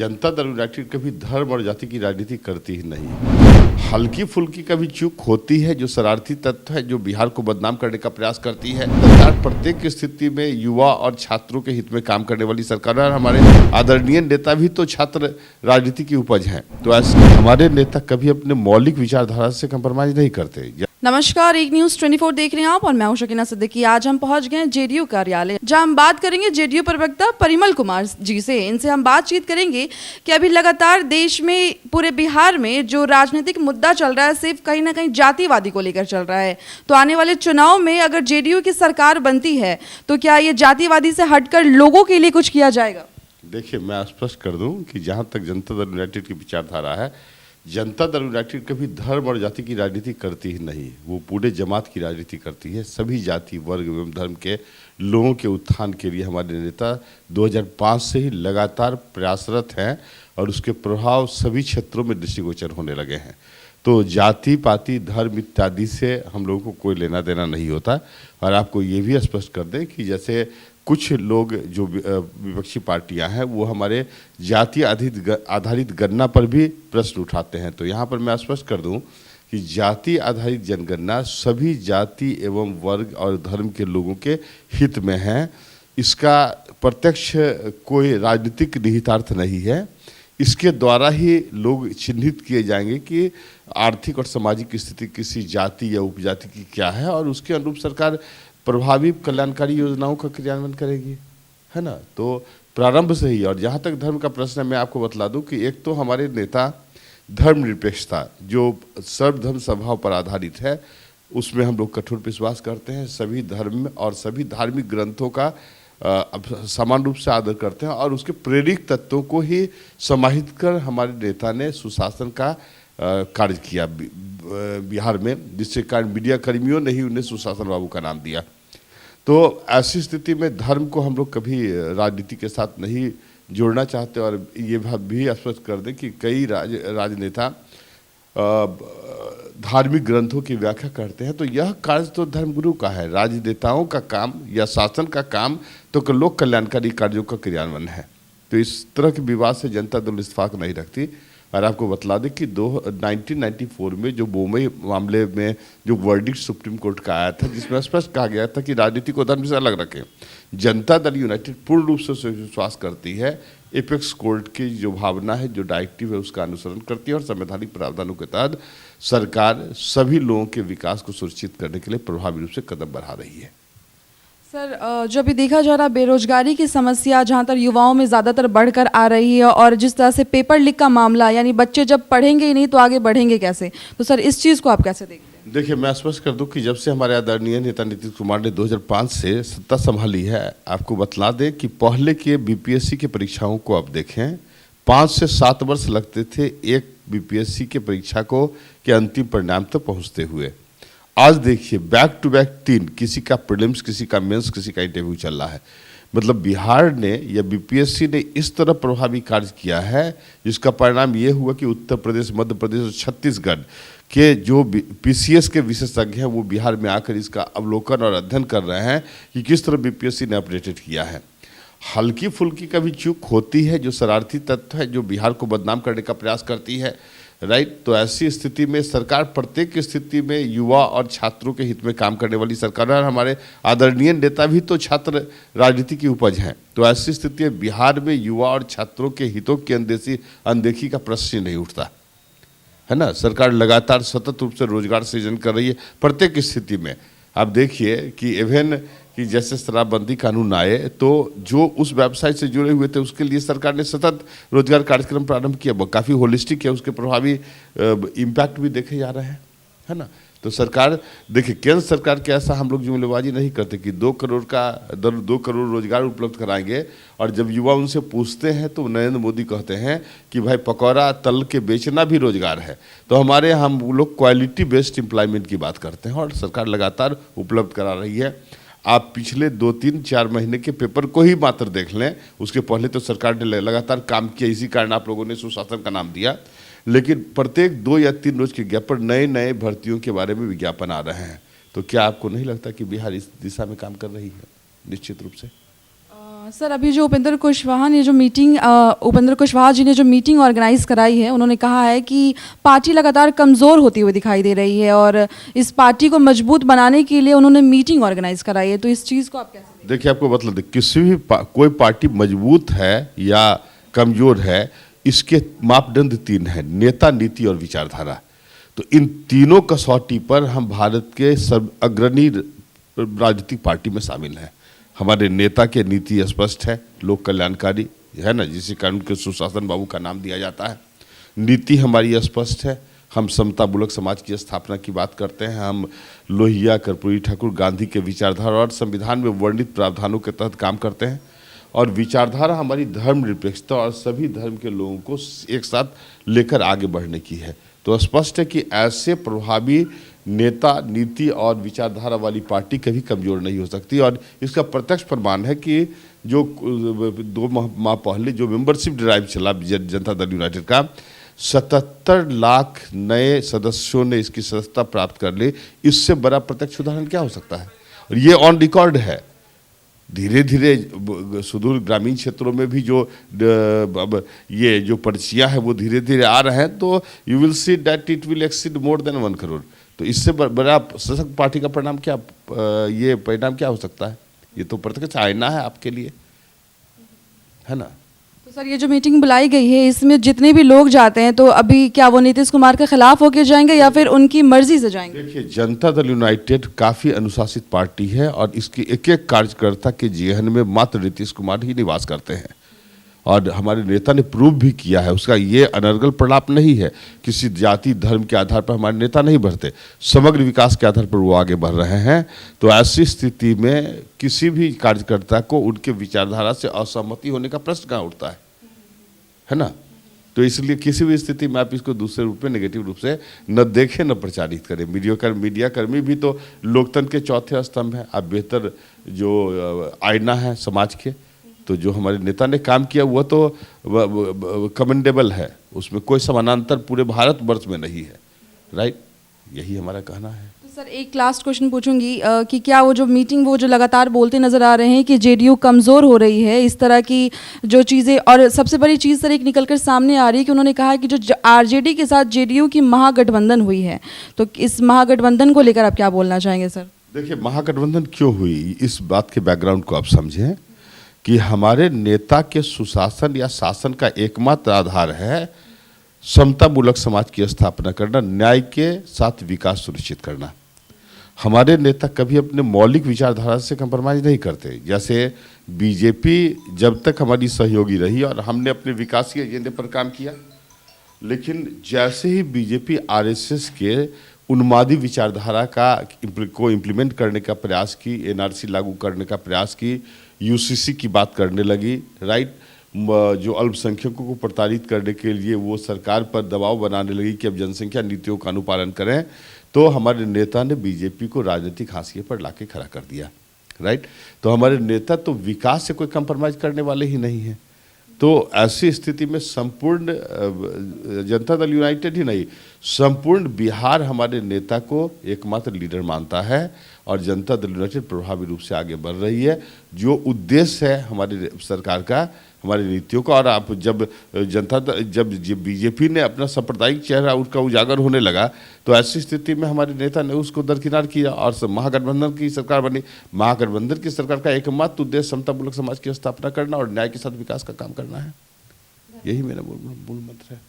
Janata Dal United कभी धर्म और जाति की राजनीति करती ही नहीं। हल्की फुल्की कभी चूक होती है, जो शरारती तत्व है, जो बिहार को बदनाम करने का प्रयास करती है। सरकार प्रत्येक स्थिति में युवा और छात्रों के हित में काम करने वाली सरकार है। हमारे आदरणीय नेता भी तो छात्र राजनीति की उपज हैं, तो ऐसे हमारे नेता कभी अपने मौलिक विचारधारा से कंप्रोमाइज नहीं करते। नमस्कार, एक न्यूज 24 देख रहे हैं आप और मैं हूं शकीना सिद्दीकी। आज हम पहुंच गए हैं जेडीयू कार्यालय, जहां हम बात करेंगे जेडीयू प्रवक्ता परिमल कुमार जी से। इनसे हम बातचीत करेंगे कि अभी लगातार देश में, पूरे बिहार में जो राजनीतिक मुद्दा चल रहा है सिर्फ कहीं ना कहीं जातिवादी को लेकर चल रहा है। तो आने वाले चुनाव में अगर जेडीयू की सरकार बनती है तो क्या ये जातिवादी से हटकर लोगों के लिए कुछ किया जाएगा? देखिए, मैं स्पष्ट कर दूं कि जहाँ तक जनता दल यूनाइटेड की विचारधारा है, जनता दल यूनाइटेड कभी धर्म और जाति की राजनीति करती ही नहीं। वो पूरे जमात की राजनीति करती है। सभी जाति, वर्ग एवं धर्म के लोगों के उत्थान के लिए हमारे नेता 2005 से ही लगातार प्रयासरत हैं और उसके प्रभाव सभी क्षेत्रों में दृष्टिगोचर होने लगे हैं। तो जाति पाति धर्म इत्यादि से हम लोगों को कोई लेना देना नहीं होता। और आपको ये भी स्पष्ट कर दें कि जैसे कुछ लोग जो विपक्षी पार्टियां हैं वो हमारे जाति आधारित गणना पर भी प्रश्न उठाते हैं। तो यहाँ पर मैं स्पष्ट कर दूं कि जाति आधारित जनगणना सभी जाति एवं वर्ग और धर्म के लोगों के हित में है। इसका प्रत्यक्ष कोई राजनीतिक निहितार्थ नहीं है। इसके द्वारा ही लोग चिन्हित किए जाएंगे कि आर्थिक और सामाजिक स्थिति किसी जाति या उपजाति की क्या है और उसके अनुरूप सरकार प्रभावी कल्याणकारी योजनाओं का क्रियान्वयन करेगी, है ना। तो प्रारंभ से ही, और जहाँ तक धर्म का प्रश्न है, मैं आपको बतला दूं कि एक तो हमारे नेता धर्मनिरपेक्षता जो सर्वधर्म स्वभाव पर आधारित है, उसमें हम लोग कठोर विश्वास करते हैं। सभी धर्म और सभी धार्मिक ग्रंथों का समान रूप से आदर करते हैं और उसके प्रेरक तत्वों को ही समाहित कर हमारे नेता ने सुशासन का कार्य किया बिहार में, जिससे कारण मीडिया कर्मियों ने ही उन्हें सुशासन बाबू का नाम दिया। तो ऐसी स्थिति में धर्म को हम लोग कभी राजनीति के साथ नहीं जोड़ना चाहते। और ये बात भी स्पष्ट कर दें कि कई राजनेता धार्मिक ग्रंथों की व्याख्या करते हैं, तो यह कार्य तो धर्मगुरु का है। राजनेताओं का काम या शासन का काम तो लोक कल्याणकारी कार्यों का क्रियान्वयन है। तो इस तरह के विवाद से जनता दल इत्तेफाक नहीं रखती। और आपको बतला दें कि 1994 में जो बोम्बे मामले में जो वर्डिक्ट सुप्रीम कोर्ट का आया था, जिसमें स्पष्ट कहा गया था कि राजनीति को धर्म से अलग रखें, जनता दल यूनाइटेड पूर्ण रूप से विश्वास करती है। एपेक्स कोर्ट की जो भावना है, जो डायरेक्टिव है, उसका अनुसरण करती है और संवैधानिक प्रावधानों के तहत सरकार सभी लोगों के विकास को सुनिश्चित करने के लिए प्रभावी रूप से कदम बढ़ा रही है। सर, जो अभी देखा जा रहा बेरोजगारी की समस्या जहाँ तक युवाओं में ज़्यादातर बढ़कर आ रही है, और जिस तरह से पेपर लीक का मामला, यानी बच्चे जब पढ़ेंगे ही नहीं तो आगे बढ़ेंगे कैसे? तो सर, इस चीज़ को आप कैसे देखते हैं? देखिए, मैं स्पष्ट कर दूं कि जब से हमारे आदरणीय नेता नीतीश कुमार ने 2005 से सत्ता संभाली है, आपको बतला दें कि पहले के बीपीएससी की परीक्षाओं को आप देखें, 5 से 7 वर्ष लगते थे एक बीपीएससी के परीक्षा को के अंतिम परिणाम तक पहुँचते हुए। आज देखिए, बैक टू बैक 3, किसी का प्रीलिम्स, किसी का मेंस, किसी का इंटरव्यू चल रहा है। मतलब बिहार ने या बीपीएससी ने इस तरह प्रभावी कार्य किया है, जिसका परिणाम ये हुआ कि उत्तर प्रदेश, मध्य प्रदेश और छत्तीसगढ़ के जो पीसीएस के विशेषज्ञ हैं वो बिहार में आकर इसका अवलोकन और अध्ययन कर रहे हैं कि किस तरह बीपीएससी ने अपडेटेड किया है। हल्की फुल्की कभी चूक होती है, जो शरारती तत्व है, जो बिहार को बदनाम करने का प्रयास करती है, राइट। तो ऐसी स्थिति में सरकार प्रत्येक स्थिति में युवा और छात्रों के हित में काम करने वाली सरकार है। हमारे आदरणीय नेता भी तो छात्र राजनीति की उपज हैं। तो ऐसी स्थिति में बिहार में युवा और छात्रों के हितों की अनदेखी का प्रश्न नहीं उठता, है ना। सरकार लगातार सतत रूप से रोजगार सृजन कर रही है प्रत्येक स्थिति में। आप देखिए कि इवन कि जैसे शराबबंदी कानून आए तो जो उस वेबसाइट से जुड़े हुए थे उसके लिए सरकार ने सतत रोजगार कार्यक्रम प्रारंभ किया। वो काफ़ी होलिस्टिक है, उसके प्रभावी इम्पैक्ट भी देखे जा रहे हैं, है ना। तो सरकार, देखिए, केंद्र सरकार के ऐसा हम लोग जुमलेबाजी नहीं करते कि 2 करोड़ रोजगार उपलब्ध कराएंगे, और जब युवा उनसे पूछते हैं तो नरेंद्र मोदी कहते हैं कि भाई पकौड़ा तल के बेचना भी रोजगार है। तो हमारे हम लोग क्वालिटी बेस्ड एम्प्लॉयमेंट की बात करते हैं और सरकार लगातार उपलब्ध करा रही है। आप पिछले 2-3-4 महीने के पेपर को ही मात्र देख लें, उसके पहले तो सरकार ने लगातार काम किया, इसी कारण आप लोगों ने सुशासन का नाम दिया। लेकिन प्रत्येक 2 या 3 रोज के गैप पर नए नए भर्तियों के बारे में विज्ञापन आ रहे हैं। तो क्या आपको नहीं लगता कि बिहार इस दिशा में काम कर रही है? निश्चित रूप से सर अभी जो उपेंद्र कुशवाहा जी ने जो मीटिंग ऑर्गेनाइज कराई है, उन्होंने कहा है कि पार्टी लगातार कमज़ोर होती हुई दिखाई दे रही है और इस पार्टी को मजबूत बनाने के लिए उन्होंने मीटिंग ऑर्गेनाइज कराई है। तो इस चीज़ को आप कैसे देखिए, आपको मतलब किसी भी कोई पार्टी मजबूत है या कमजोर है, इसके मापदंड तीन हैं: नेता, नीति और विचारधारा। तो इन तीनों कसौटी पर हम भारत के सब अग्रणी राजनीतिक पार्टी में शामिल हैं। हमारे नेता के नीति स्पष्ट है, लोक कल्याणकारी है ना, जिसे कारण के सुशासन बाबू का नाम दिया जाता है। नीति हमारी स्पष्ट है, हम समतामूलक समाज की स्थापना की बात करते हैं। हम लोहिया, कर्पूरी ठाकुर, गांधी के विचारधारा और संविधान में वर्णित प्रावधानों के तहत काम करते हैं। और विचारधारा हमारी धर्मनिरपेक्षता और सभी धर्म के लोगों को एक साथ लेकर आगे बढ़ने की है। तो स्पष्ट है कि ऐसे प्रभावी नेता, नीति और विचारधारा वाली पार्टी कभी कमजोर नहीं हो सकती। और इसका प्रत्यक्ष प्रमाण है कि जो 2 माह पहले जो मेंबरशिप ड्राइव चला जनता दल यूनाइटेड का, 77 लाख नए सदस्यों ने इसकी सदस्यता प्राप्त कर ली। इससे बड़ा प्रत्यक्ष उदाहरण क्या हो सकता है? और ये ऑन रिकॉर्ड है। धीरे धीरे सुदूर ग्रामीण क्षेत्रों में भी जो ये जो पर्चियां हैं वो धीरे धीरे आ रहे हैं। तो you will see that it will exceed more than 1 crore. तो इससे बड़ा सशक्त पार्टी का परिणाम क्या, ये परिणाम क्या हो सकता है? ये तो प्रत्यक्ष आईना है आपके लिए, है ना। तो सर ये जो मीटिंग बुलाई गई है, इसमें जितने भी लोग जाते हैं, तो अभी क्या वो नीतीश कुमार के खिलाफ होके जाएंगे या फिर उनकी मर्जी से जाएंगे? देखिए, जनता दल यूनाइटेड काफ़ी अनुशासित पार्टी है और इसकी एक एक कार्यकर्ता के जेहन में मात्र नीतीश कुमार ही निवास करते हैं। और हमारे नेता ने प्रूव भी किया है, उसका ये अनर्गल प्रलाप नहीं है। किसी जाति धर्म के आधार पर हमारे नेता नहीं बढ़ते, समग्र विकास के आधार पर वो आगे बढ़ रहे हैं। तो ऐसी स्थिति में किसी भी कार्यकर्ता को उनके विचारधारा से असहमति होने का प्रश्न कहाँ उठता है ना। तो इसलिए किसी भी स्थिति में आप इसको दूसरे रूप में, नेगेटिव रूप से न देखें, न प्रचारित करें। मीडिया कर्मी भी तो लोकतंत्र के चौथे स्तंभ हैं। आप बेहतर जो आईना है समाज के, तो जो हमारे नेता ने काम किया वो तो कमेंडेबल है, उसमें कोई समानांतर पूरे भारतवर्ष में नहीं है। राइट, यही हमारा कहना है। तो सर एक लास्ट क्वेश्चन पूछूंगी कि क्या वो जो मीटिंग, वो जो लगातार बोलते नजर आ रहे हैं कि जेडीयू कमज़ोर हो रही है, इस तरह की जो चीज़ें, और सबसे बड़ी चीज़ सर एक निकलकर सामने आ रही है कि उन्होंने कहा है कि जो आरजेडी के साथ जेडीयू की महागठबंधन हुई है, तो इस महागठबंधन को लेकर आप क्या बोलना चाहेंगे सर? देखिए, महागठबंधन क्यों हुई, इस बात के बैकग्राउंड को आप समझें कि हमारे नेता के सुशासन या शासन का एकमात्र आधार है समतामूलक समाज की स्थापना करना, न्याय के साथ विकास सुनिश्चित करना। हमारे नेता कभी अपने मौलिक विचारधारा से कंप्रोमाइज नहीं करते। जैसे बीजेपी जब तक हमारी सहयोगी रही और हमने अपने विकासीय एजेंडे पर काम किया, लेकिन जैसे ही बीजेपी आरएसएस के उन्मादी विचारधारा को इम्प्लीमेंट करने का प्रयास की, एनआरसी लागू करने का प्रयास की, यूसीसी की बात करने लगी, राइट, जो अल्पसंख्यकों को प्रताड़ित करने के लिए वो सरकार पर दबाव बनाने लगी कि अब जनसंख्या नीतियों का अनुपालन करें, तो हमारे नेता ने बीजेपी को राजनीतिक हाशिए पर लाके खड़ा कर दिया। राइट, तो हमारे नेता तो विकास से कोई कंप्रोमाइज करने वाले ही नहीं हैं। तो ऐसी स्थिति में संपूर्ण जनता दल यूनाइटेड ही नहीं, संपूर्ण बिहार हमारे नेता को एकमात्र लीडर मानता है और जनता दल यूनाइटेड प्रभावी रूप से आगे बढ़ रही है। जो उद्देश्य है हमारी सरकार का, हमारी नीतियों का, और आप जब बीजेपी ने अपना सांप्रदायिक चेहरा उसका उजागर होने लगा, तो ऐसी स्थिति में हमारे नेता ने उसको दरकिनार किया और महागठबंधन की सरकार बनी। महागठबंधन की सरकार का एकमात्र उद्देश्य समतामूलक समाज की स्थापना करना और न्याय के साथ विकास का काम करना है। यही मेरा मूल मंत्र है।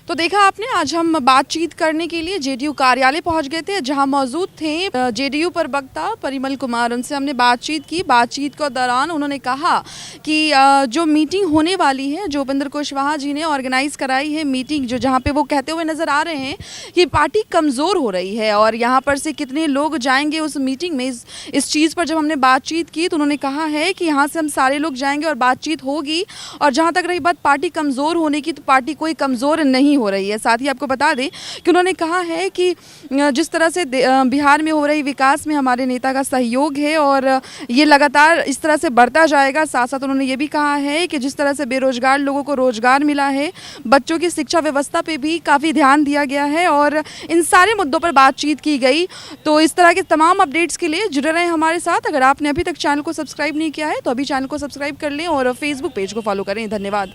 तो देखा आपने, आज हम बातचीत करने के लिए जेडीयू कार्यालय पहुंच गए थे, जहां मौजूद थे जेडीयू प्रवक्ता परिमल कुमार। उनसे हमने बातचीत की। बातचीत के दौरान उन्होंने कहा कि जो मीटिंग होने वाली है, जो उपेंद्र कुशवाहा जी ने ऑर्गेनाइज कराई है मीटिंग, जो जहां पे वो कहते हुए नज़र आ रहे हैं कि पार्टी कमज़ोर हो रही है और यहाँ पर से कितने लोग जाएंगे उस मीटिंग में, इस चीज़ पर जब हमने बातचीत की तो उन्होंने कहा है कि यहाँ से हम सारे लोग जाएंगे और बातचीत होगी। और जहाँ तक रही बात पार्टी कमज़ोर होने की, तो पार्टी कोई कमज़ोर नहीं नहीं हो रही है। साथ ही आपको बता दें कि उन्होंने कहा है कि जिस तरह से बिहार में हो रही विकास में हमारे नेता का सहयोग है और ये लगातार इस तरह से बढ़ता जाएगा। साथ साथ उन्होंने ये भी कहा है कि जिस तरह से बेरोजगार लोगों को रोजगार मिला है, बच्चों की शिक्षा व्यवस्था पे भी काफ़ी ध्यान दिया गया है और इन सारे मुद्दों पर बातचीत की गई। तो इस तरह के तमाम अपडेट्स के लिए जुड़े रहें हमारे साथ। अगर आपने अभी तक चैनल को सब्सक्राइब नहीं किया है तो अभी चैनल को सब्सक्राइब कर लें और फेसबुक पेज को फॉलो करें। धन्यवाद।